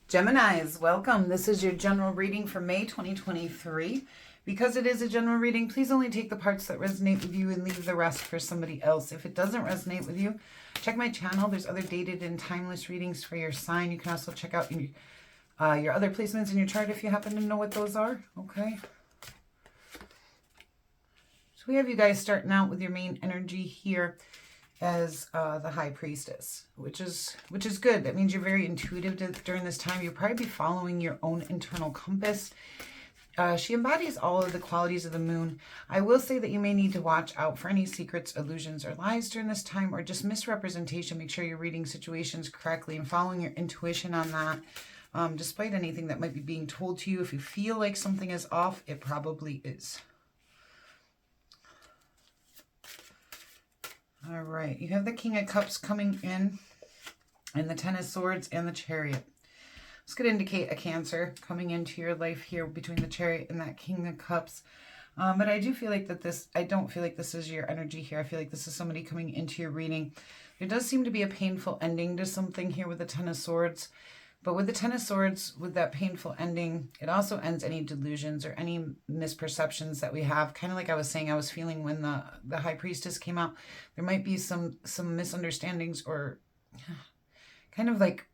Geminis, welcome. This is your general reading for May 2023. Because it is a general reading, please only take the parts that resonate with you and leave the rest for somebody else. If it doesn't resonate with you, check my channel. There's other dated and timeless readings for your sign. You can also check out your other placements in your chart if you happen to know what those are. Okay. So we have you guys starting out with your main energy here as the High Priestess, which is good. That means you're very intuitive during this time. You'll probably be following your own internal compass. She embodies all of the qualities of the moon. I will say that you may need to watch out for any secrets, illusions, or lies during this time, or just misrepresentation. Make sure you're reading situations correctly and following your intuition on that. Despite anything that might be being told to you, if you feel like something is off, it probably is. All right, you have the King of Cups coming in, and the Ten of Swords and the Chariot. This could indicate a Cancer coming into your life here between the Chariot and that King of Cups. But I do feel like I don't feel like this is your energy here. I feel like this is somebody coming into your reading. There does seem to be a painful ending to something here with the Ten of Swords. But with the Ten of Swords, with that painful ending, it also ends any delusions or any misperceptions that we have. Kind of like I was saying, I was feeling when the High Priestess came out, there might be some misunderstandings or kind of like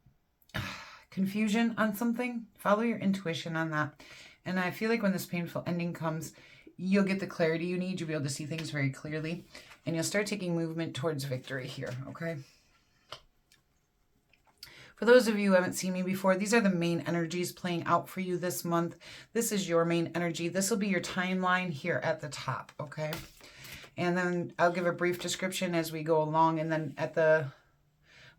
confusion on something. Follow your intuition on that. And I feel like when this painful ending comes, you'll get the clarity you need. You'll be able to see things very clearly. And you'll start taking movement towards victory here, okay? For those of you who haven't seen me before, these are the main energies playing out for you this month. This is your main energy. This will be your timeline here at the top, okay? And then I'll give a brief description as we go along, and then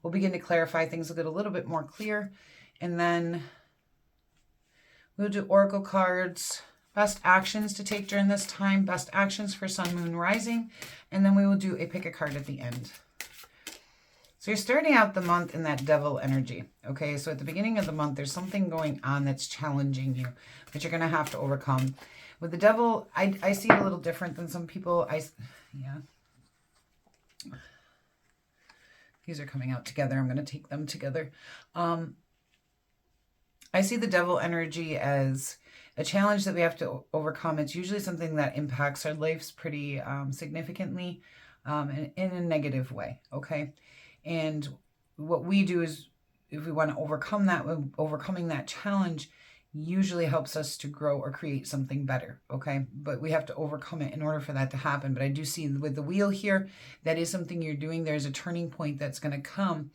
we'll begin to clarify things, will get a little bit more clear. And then we'll do oracle cards, best actions to take during this time, best actions for Sun, Moon, Rising, and then we will do a pick a card at the end. So you're starting out the month in that Devil energy, okay? So at the beginning of the month, there's something going on that's challenging you, that you're going to have to overcome. With the Devil, I see it a little different than some people. Yeah. These are coming out together. I'm going to take them together. I see the Devil energy as a challenge that we have to overcome. It's usually something that impacts our lives pretty significantly in a negative way, okay? And what we do is, if we want to overcome that, overcoming that challenge usually helps us to grow or create something better, okay? But we have to overcome it in order for that to happen. But I do see with the wheel here, that is something you're doing. There's a turning point that's going to come.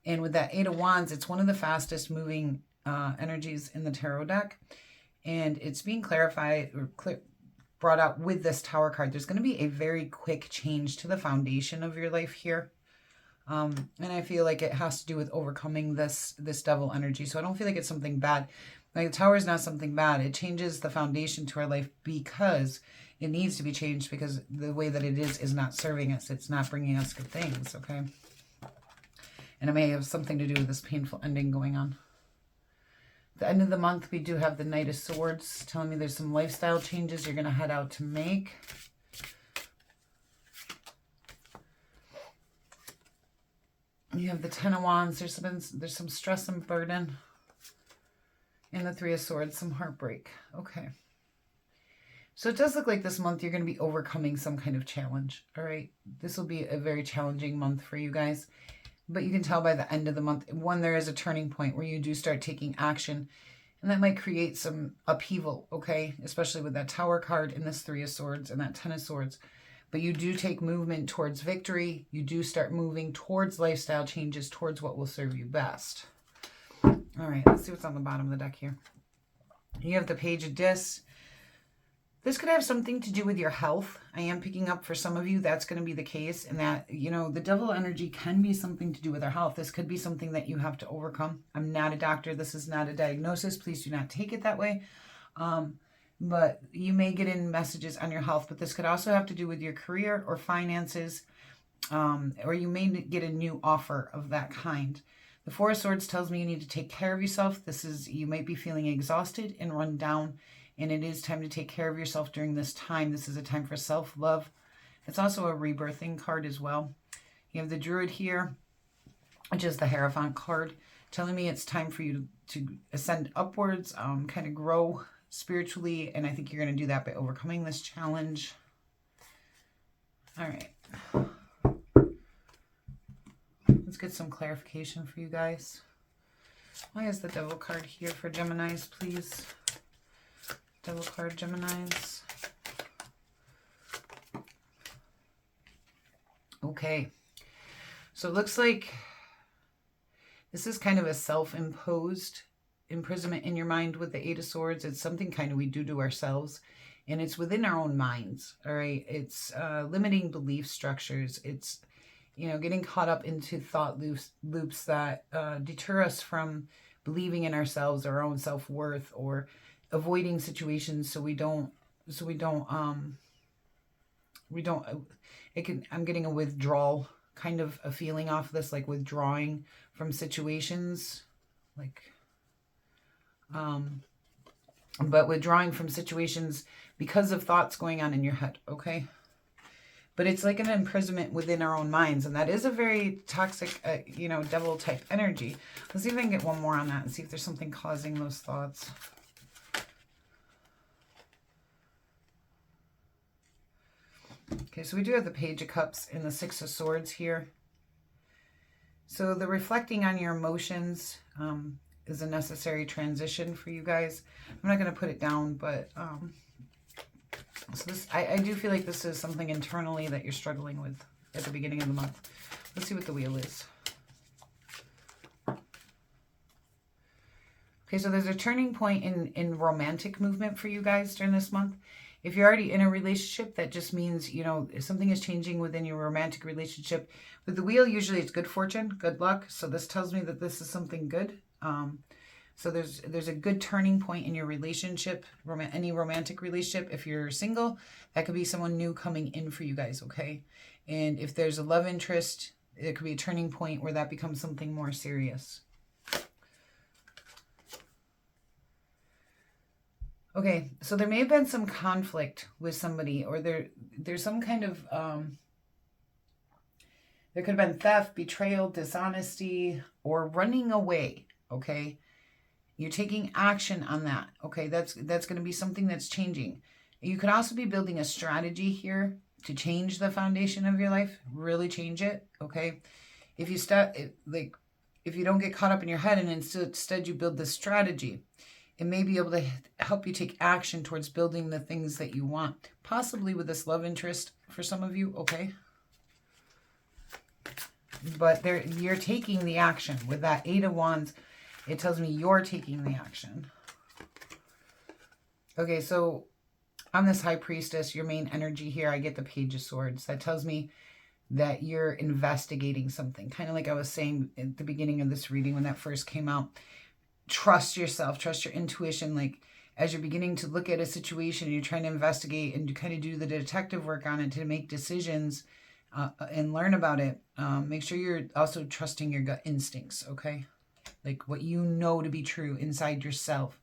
And with that Eight of Wands, it's one of the fastest moving energies in the tarot deck. And it's being clarified or brought out with this Tower card. There's going to be a very quick change to the foundation of your life here. And I feel like it has to do with overcoming this Devil energy. So I don't feel like it's something bad. Like the Tower is not something bad. It changes the foundation to our life because it needs to be changed, because the way that it is not serving us. It's not bringing us good things, okay? And it may have something to do with this painful ending going on. At the end of the month, we do have the Knight of Swords telling me there's some lifestyle changes you're going to head out to make. You have the Ten of Wands. There's some stress and burden. And the Three of Swords, some heartbreak. Okay. So it does look like this month you're going to be overcoming some kind of challenge. All right. This will be a very challenging month for you guys. But you can tell by the end of the month, when there is a turning point where you do start taking action. And that might create some upheaval, okay? Especially with that Tower card and this Three of Swords and that Ten of Swords. But you do take movement towards victory. You do start moving towards lifestyle changes, towards what will serve you best. All right, let's see what's on the bottom of the deck here. You have the Page of Discs. This could have something to do with your health. I am picking up for some of you that's going to be the case. And that, you know, the Devil energy can be something to do with our health. This could be something that you have to overcome. I'm not a doctor. This is not a diagnosis. Please do not take it that way. But you may get in messages on your health, but this could also have to do with your career or finances, or you may get a new offer of that kind. The Four of Swords tells me you need to take care of yourself. You might be feeling exhausted and run down, and it is time to take care of yourself during this time. This is a time for self-love. It's also a rebirthing card as well. You have the Druid here, which is the Hierophant card. telling me it's time for you to ascend upwards, kind of grow spiritually. And I think you're going to do that by overcoming this challenge. All right. Let's get some clarification for you guys. Why is the Devil card here for Geminis, please? Devil card, Geminis. Okay. So it looks like this is kind of a self-imposed imprisonment in your mind with the Eight of Swords. It's something kind of we do to ourselves, and it's within our own minds, all right? It's limiting belief structures. It's, you know, getting caught up into thought loops that deter us from believing in ourselves, our own self-worth, or avoiding situations I'm getting a withdrawal kind of a feeling off this, like withdrawing from situations, like, but withdrawing from situations because of thoughts going on in your head, okay? But it's like an imprisonment within our own minds, and that is a very toxic, you know, devil type energy. Let's see if I can get one more on that and see if there's something causing those thoughts. Okay, so we do have the Page of Cups and the Six of Swords here. So the reflecting on your emotions is a necessary transition for you guys. I'm not going to put it down, but so this, I do feel like this is something internally that you're struggling with at the beginning of the month. Let's see what the wheel is. Okay, so there's a turning point in romantic movement for you guys during this month. If you're already in a relationship, that just means, you know, something is changing within your romantic relationship. With the wheel, usually it's good fortune, good luck. So this tells me that this is something good. So there's a good turning point in your relationship, any romantic relationship. If you're single, that could be someone new coming in for you guys, okay? And if there's a love interest, it could be a turning point where that becomes something more serious. Okay, so there may have been some conflict with somebody, or there's some kind of, there could have been theft, betrayal, dishonesty, or running away, okay? You're taking action on that, okay? That's going to be something that's changing. You could also be building a strategy here to change the foundation of your life, really change it, okay? If you if you don't get caught up in your head and instead you build this strategy, it may be able to help you take action towards building the things that you want, possibly with this love interest for some of you, okay? But you're taking the action. With that Eight of Wands, it tells me you're taking the action. Okay, so on this High Priestess, your main energy here, I get the Page of Swords. That tells me that you're investigating something. Kind of like I was saying at the beginning of this reading when that first came out. Trust yourself, trust your intuition. Like as you're beginning to look at a situation, you're trying to investigate and kind of do the detective work on it to make decisions and learn about it. Make sure you're also trusting your gut instincts, okay? Like what you know to be true inside yourself,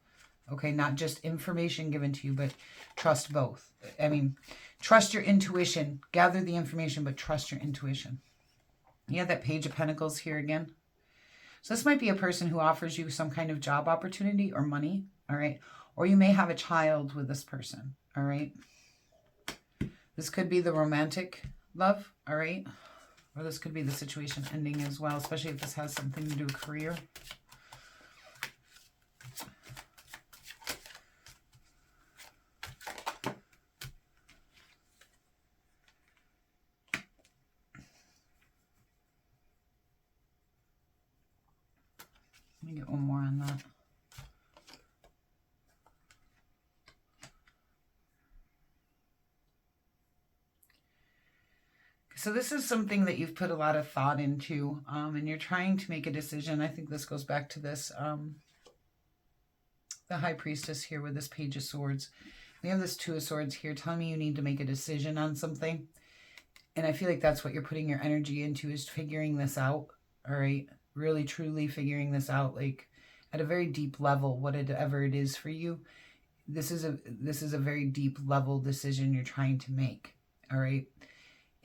okay? Not just information given to you, but trust both. I mean, trust your intuition, gather the information, but trust your intuition. You have that Page of Pentacles here again. So this might be a person who offers you some kind of job opportunity or money, all right? Or you may have a child with this person, all right? This could be the romantic love, all right? Or this could be the situation ending as well, especially if this has something to do with career. Let me get one more on that. So this is something that you've put a lot of thought into, and you're trying to make a decision. I think this goes back to this, the High Priestess here with this Page of Swords. We have this Two of Swords here telling me you need to make a decision on something. And I feel like that's what you're putting your energy into, is figuring this out, all right? Really, truly figuring this out, like at a very deep level, whatever it is for you. This is a very deep level decision you're trying to make, all right?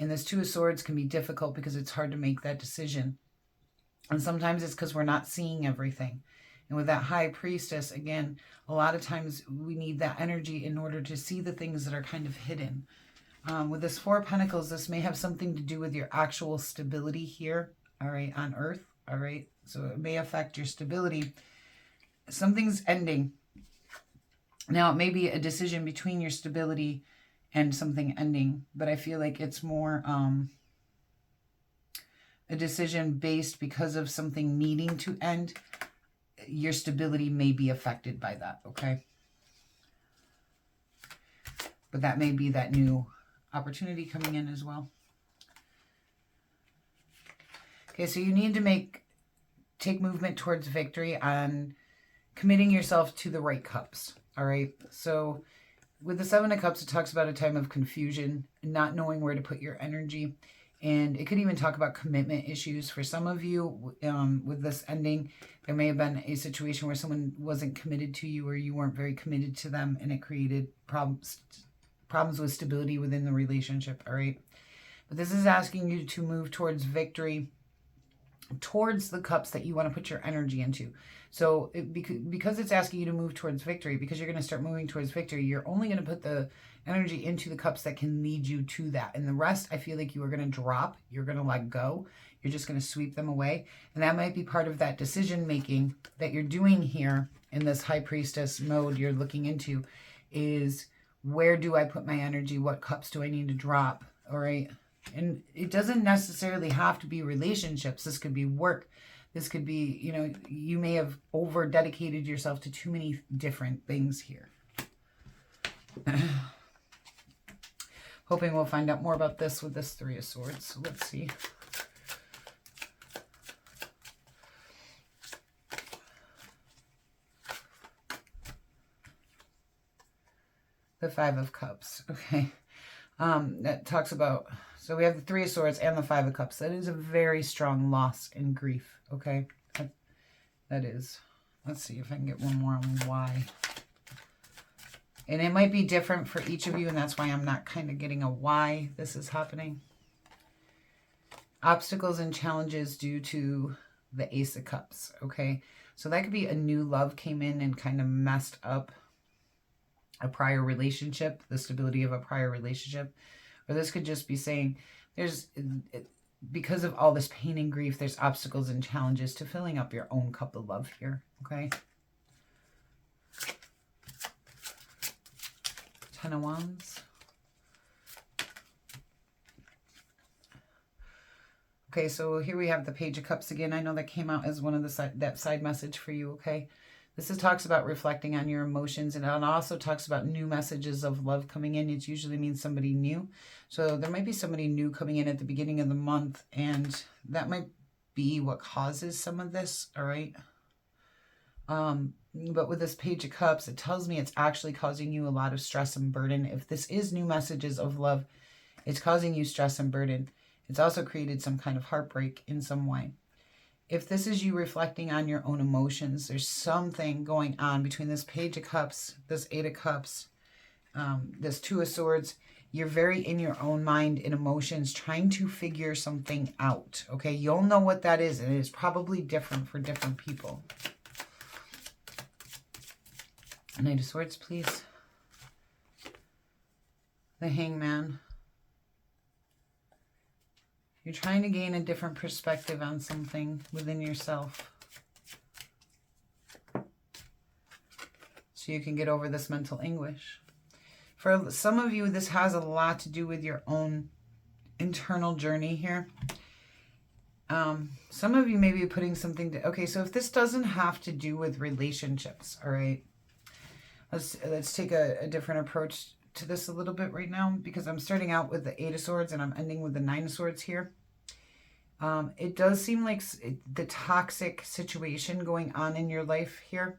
And this Two of Swords can be difficult because it's hard to make that decision. And sometimes it's because we're not seeing everything. And with that high priestess, again, a lot of times we need that energy in order to see the things that are kind of hidden. With this Four of Pentacles, this may have something to do with your actual stability here, all right, on Earth, all right? So it may affect your stability. Something's ending. Now, it may be a decision between your stability and something ending, but I feel like it's more a decision based because of something needing to end. Your stability may be affected by that, okay? But that may be that new opportunity coming in as well. Okay, so you need to take movement towards victory on committing yourself to the right cups, all right? So with the Seven of Cups, it talks about a time of confusion, not knowing where to put your energy. And it could even talk about commitment issues. For some of you, with this ending, there may have been a situation where someone wasn't committed to you or you weren't very committed to them, and it created problems with stability within the relationship, all right? But this is asking you to move towards victory, towards the cups that you want to put your energy into. So because it's asking you to move towards victory, because you're going to start moving towards victory, you're only going to put the energy into the cups that can lead you to that. And the rest, I feel like you are going to drop. You're going to let go. You're just going to sweep them away. And that might be part of that decision making that you're doing here in this High Priestess mode you're looking into, is where do I put my energy? What cups do I need to drop? All right. And it doesn't necessarily have to be relationships. This could be work. This could be, you know, you may have over dedicated yourself to too many different things here. Hoping we'll find out more about this with this Three of Swords. So let's see. The Five of Cups. Okay. That talks about, so we have the Three of Swords and the Five of Cups. That is a very strong loss and grief. Okay. That is. Let's see if I can get one more on why. And it might be different for each of you, and that's why I'm not kind of getting a why this is happening. Obstacles and challenges due to the Ace of Cups, okay? So that could be a new love came in and kind of messed up a prior relationship, the stability of a prior relationship. Or this could just be saying because of all this pain and grief, there's obstacles and challenges to filling up your own cup of love here, okay? Ten of Wands. Okay, so here we have the Page of Cups again. I know that came out as one of that side message for you, okay? This talks about reflecting on your emotions, and it also talks about new messages of love coming in. It usually means somebody new. So there might be somebody new coming in at the beginning of the month, and that might be what causes some of this, all right? But with this Page of Cups, it tells me it's actually causing you a lot of stress and burden. If this is new messages of love, it's causing you stress and burden. It's also created some kind of heartbreak in some way. If this is you reflecting on your own emotions, there's something going on between this Page of Cups, this Eight of Cups, this Two of Swords. You're very in your own mind and emotions trying to figure something out, okay? You'll know what that is, and it is probably different for different people. Knight of Swords, please. The Hangman. You're trying to gain a different perspective on something within yourself, so you can get over this mental anguish. For some of you, this has a lot to do with your own internal journey here. Some of you may be putting something to, okay, so if this doesn't have to do with relationships, all right, let's take a different approach to this a little bit right now, because I'm starting out with the Eight of Swords and I'm ending with the Nine of Swords here. It does seem like the toxic situation going on in your life here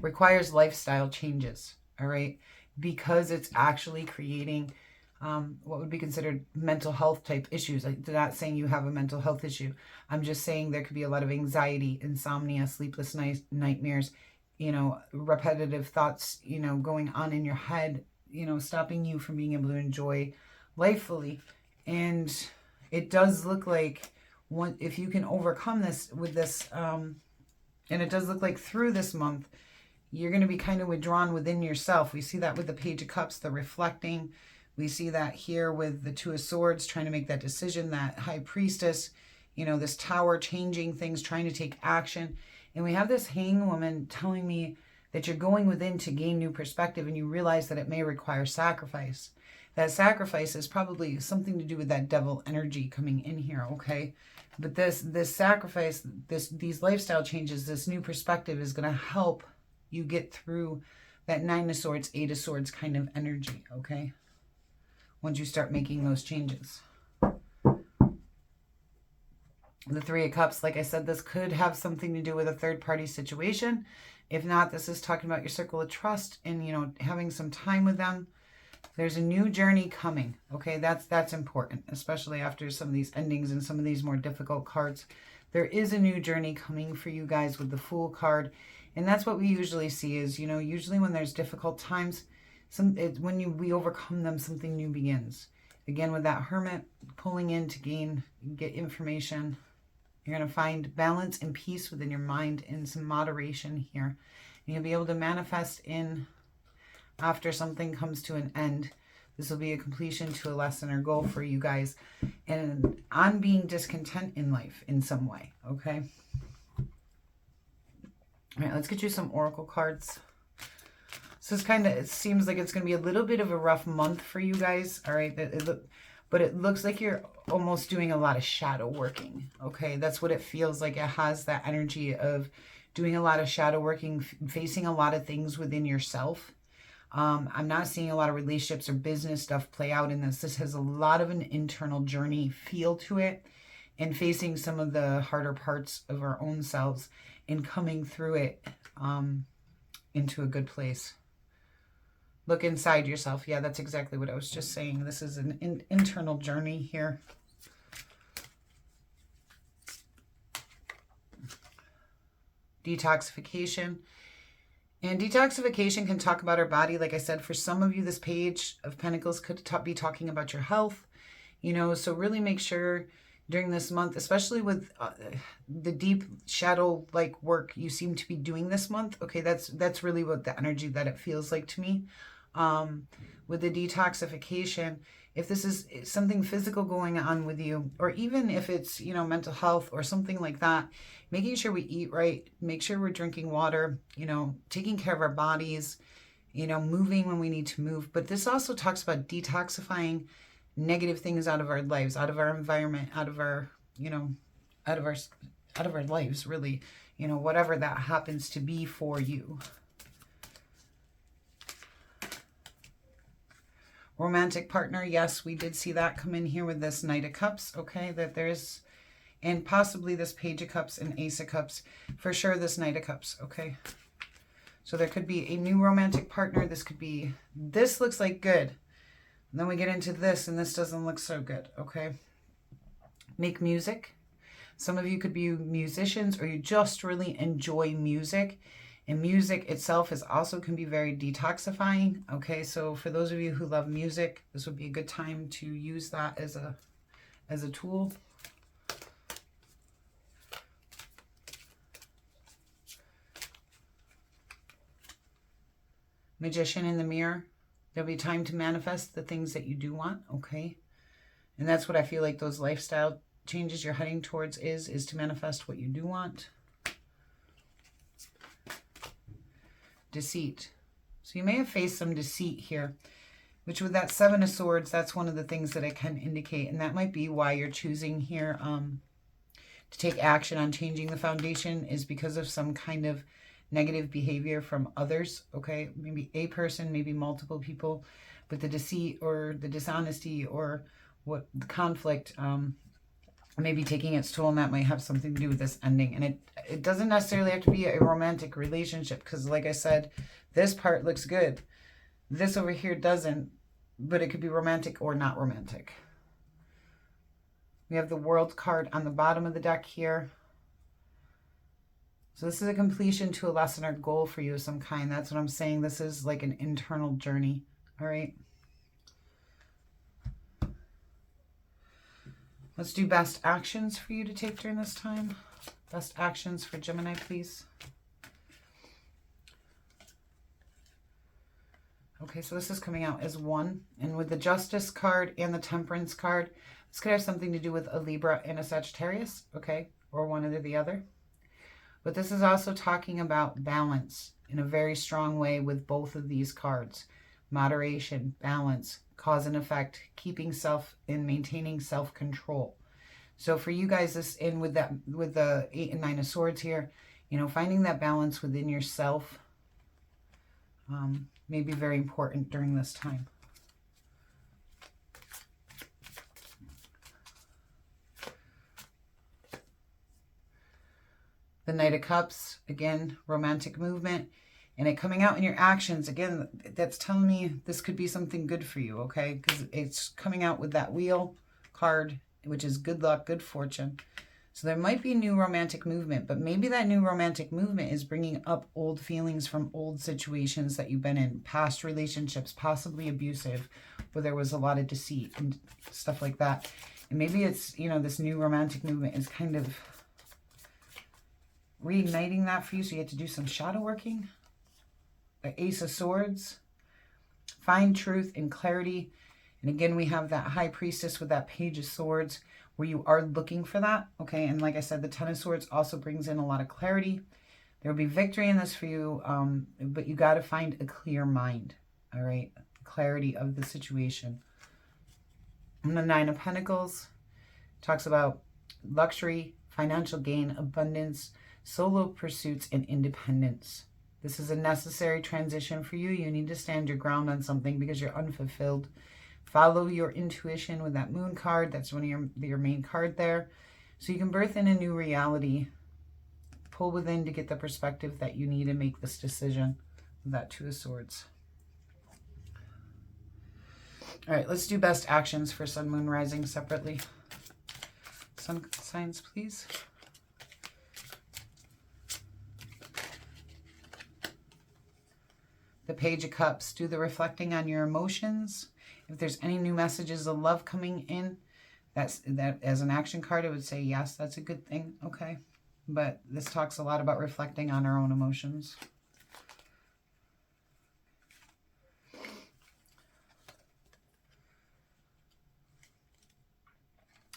requires lifestyle changes, all right? Because it's actually creating what would be considered mental health type issues. I'm not saying you have a mental health issue. I'm just saying there could be a lot of anxiety, insomnia, sleepless nightmares, you know, repetitive thoughts, you know, going on in your head, you know, stopping you from being able to enjoy life fully. And it does look like if you can overcome this with this, and it does look like through this month, you're going to be kind of withdrawn within yourself. We see that with the Page of Cups, the reflecting. We see that here with the Two of Swords, trying to make that decision, that High Priestess, you know, this Tower, changing things, trying to take action. And we have this Hanged Woman telling me that you're going within to gain new perspective, and you realize that it may require sacrifice. That sacrifice is probably something to do with that devil energy coming in here, okay? But this sacrifice, these lifestyle changes, this new perspective is going to help you get through that Nine of Swords, Eight of Swords kind of energy, okay? Once you start making those changes. The Three of Cups, like I said, this could have something to do with a third-party situation. If not, this is talking about your circle of trust and, you know, having some time with them. There's a new journey coming, okay? That's important, especially after some of these endings and some of these more difficult cards. There is a new journey coming for you guys with the Fool card. And that's what we usually see is, you know, usually when there's difficult times, we overcome them, something new begins. Again, with that Hermit, pulling in to get information. You're going to find balance and peace within your mind and some moderation here. And you'll be able to manifest in after something comes to an end. This will be a completion to a lesson or goal for you guys. And on being discontent in life in some way, okay? All right, let's get you some oracle cards. So it seems like it's going to be a little bit of a rough month for you guys. All right, but it looks like you're almost doing a lot of shadow working. Okay, that's what it feels like. It has that energy of doing a lot of shadow working, facing a lot of things within yourself. I'm not seeing a lot of relationships or business stuff play out in this. This has a lot of an internal journey feel to it, and facing some of the harder parts of our own selves and coming through it into a good place. Look inside yourself. Yeah, that's exactly what I was just saying. This is an internal journey here. Detoxification. And detoxification can talk about our body. Like I said, for some of you, this Page of Pentacles could be talking about your health. You know, so really make sure during this month, especially with the deep shadow-like work you seem to be doing this month. Okay, that's really what the energy that it feels like to me. With the detoxification, if this is something physical going on with you, or even if it's, you know, mental health or something like that, making sure we eat right, make sure we're drinking water, you know, taking care of our bodies, you know, moving when we need to move. But this also talks about detoxifying negative things out of our lives, out of our environment, out of our, you know, out of our lives, really, you know, whatever that happens to be for you. Romantic partner, yes, we did see that come in here with this Knight of Cups, okay, that there's, and possibly this Page of Cups and Ace of Cups, for sure this Knight of Cups, okay. So there could be a new romantic partner. This looks like good. And then we get into this, and this doesn't look so good, okay. Make music. Some of you could be musicians, or you just really enjoy music. And music itself can be very detoxifying. Okay, so for those of you who love music, this would be a good time to use that as a tool. Magician in the mirror. There'll be time to manifest the things that you do want, okay? And that's what I feel like those lifestyle changes you're heading towards is to manifest what you do want. Deceit. So you may have faced some deceit here, which with that Seven of Swords, that's one of the things that it can indicate. And that might be why you're choosing here to take action on changing the foundation, is because of some kind of negative behavior from others, okay? Maybe a person, maybe multiple people, but the deceit or the dishonesty or what the conflict maybe taking its toll, and that might have something to do with this ending. And it doesn't necessarily have to be a romantic relationship, because like I said, this part looks good. This over here doesn't, but it could be romantic or not romantic. We have the World card on the bottom of the deck here. So this is a completion to a lesson or goal for you of some kind. That's what I'm saying. This is like an internal journey. All right. Let's do best actions for you to take during this time. Best actions for Gemini, please. Okay, so this is coming out as 1. And with the Justice card and the Temperance card, this could have something to do with a Libra and a Sagittarius, okay? Or one or the other. But this is also talking about balance in a very strong way with both of these cards. Moderation, balance, cause and effect, keeping self and maintaining self-control. So for you guys, this in with the 8 and 9 of Swords here, you know, finding that balance within yourself may be very important during this time. The Knight of Cups, again, romantic movement. And it coming out in your actions, again, that's telling me this could be something good for you, okay? Because it's coming out with that Wheel card, which is good luck, good fortune. So there might be new romantic movement, but maybe that new romantic movement is bringing up old feelings from old situations that you've been in, past relationships, possibly abusive, where there was a lot of deceit and stuff like that. And maybe it's, you know, this new romantic movement is kind of reigniting that for you, so you have to do some shadow working. The Ace of Swords, find truth and clarity. And again, we have that High Priestess with that Page of Swords, where you are looking for that, okay? And like I said, the Ten of Swords also brings in a lot of clarity. There will be victory in this for you, but you got to find a clear mind, all right? Clarity of the situation. And the Nine of Pentacles talks about luxury, financial gain, abundance, solo pursuits, and independence. This is a necessary transition for you. You need to stand your ground on something because you're unfulfilled. Follow your intuition with that Moon card. That's one of your main card there. So you can birth in a new reality. Pull within to get the perspective that you need to make this decision with that Two of Swords. All right, let's do best actions for Sun, Moon, Rising separately. Sun signs, please. The Page of Cups, do the reflecting on your emotions. If there's any new messages of love coming in, that as an action card, I would say, yes, that's a good thing, okay? But this talks a lot about reflecting on our own emotions.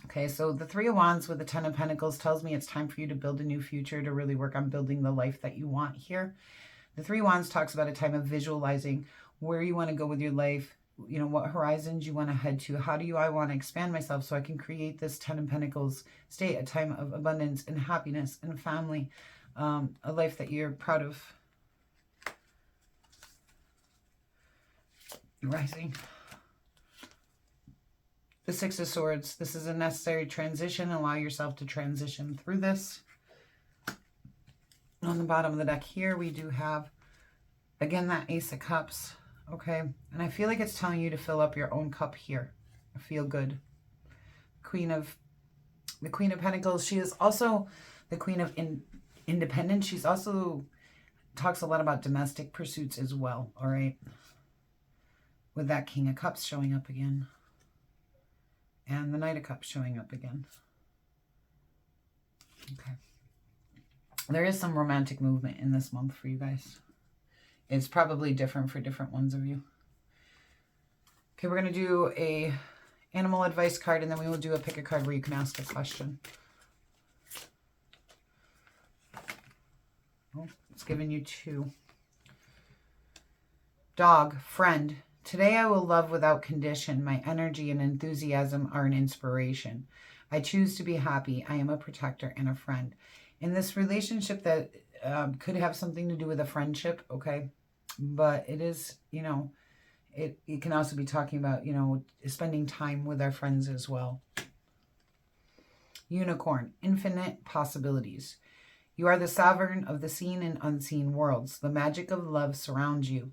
Okay, so the Three of Wands with the Ten of Pentacles tells me it's time for you to build a new future, to really work on building the life that you want here. The Three of Wands talks about a time of visualizing where you want to go with your life, you know, what horizons you want to head to. How do I want to expand myself so I can create this Ten of Pentacles state, a time of abundance and happiness and family, a life that you're proud of. Rising. The Six of Swords. This is a necessary transition. Allow yourself to transition through this. On the bottom of the deck here, we do have, again, that Ace of Cups. Okay, and I feel like it's telling you to fill up your own cup here. I feel good. The Queen of Pentacles. She is also the Queen of Independence. She's also talks a lot about domestic pursuits as well. All right, with that King of Cups showing up again, and the Knight of Cups showing up again. Okay, there is some romantic movement in this month for you guys. It's probably different for different ones of you. Okay, we're going to do a animal advice card, and then we will do a pick a card where you can ask a question. Oh, it's giving you 2. Dog, friend. Today I will love without condition. My energy and enthusiasm are an inspiration. I choose to be happy. I am a protector and a friend. In this relationship that could have something to do with a friendship, okay? But it is, you know, it can also be talking about, you know, spending time with our friends as well. Unicorn, infinite possibilities. You are the sovereign of the seen and unseen worlds. The magic of love surrounds you.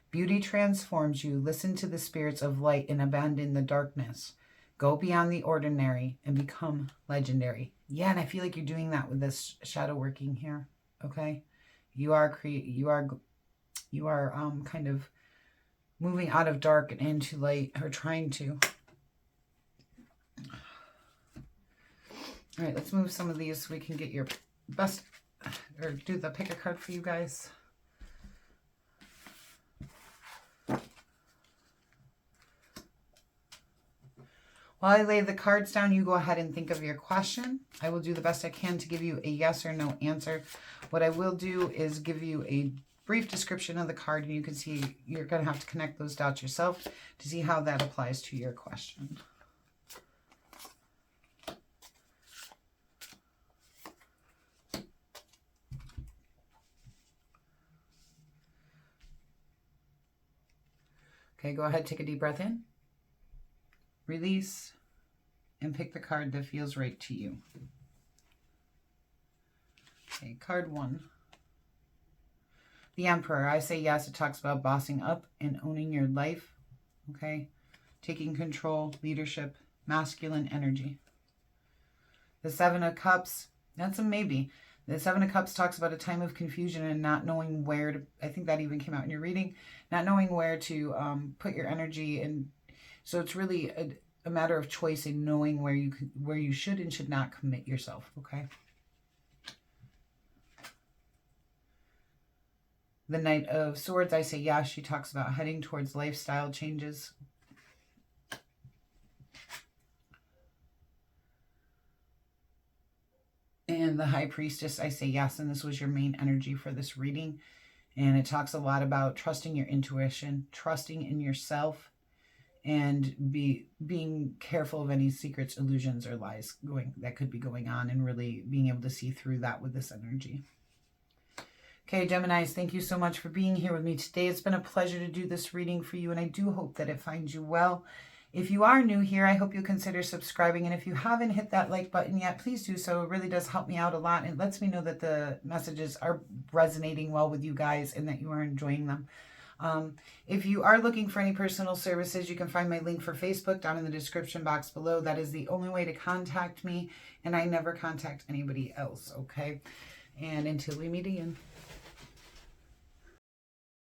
Beauty transforms you. Listen to the spirits of light and abandon the darkness. Go beyond the ordinary and become legendary. Yeah, and I feel like you're doing that with this shadow working here, okay? You are kind of moving out of dark and into light, or trying to. All right, let's move some of these so we can get your best, or do the pick a card for you guys. While I lay the cards down, you go ahead and think of your question. I will do the best I can to give you a yes or no answer. What I will do is give you a brief description of the card, and you can see you're going to have to connect those dots yourself to see how that applies to your question. Okay, go ahead, take a deep breath in, release, and pick the card that feels right to you. Okay, card 1. The Emperor. I say yes. It talks about bossing up and owning your life. Okay, taking control, leadership, masculine energy. The Seven of Cups. That's a maybe. The Seven of Cups talks about a time of confusion and not knowing where to, I think that even came out in your reading, not knowing where to put your energy in. So it's really a matter of choice and knowing where you should and should not commit yourself, okay? The Knight of Swords, I say yes. She talks about heading towards lifestyle changes. And the High Priestess, I say yes, and this was your main energy for this reading. And it talks a lot about trusting your intuition, trusting in yourself, and being careful of any secrets, illusions, or lies that could be going on, and really being able to see through that with this energy. Okay, Geminis, thank you so much for being here with me today. It's been a pleasure to do this reading for you, and I do hope that it finds you well. If you are new here, I hope you'll consider subscribing, and if you haven't hit that like button yet, please do so. It really does help me out a lot, and it lets me know that the messages are resonating well with you guys and that you are enjoying them. If you are looking for any personal services, you can find my link for Facebook down in the description box below. That is the only way to contact me, and I never contact anybody else, okay? And until we meet again.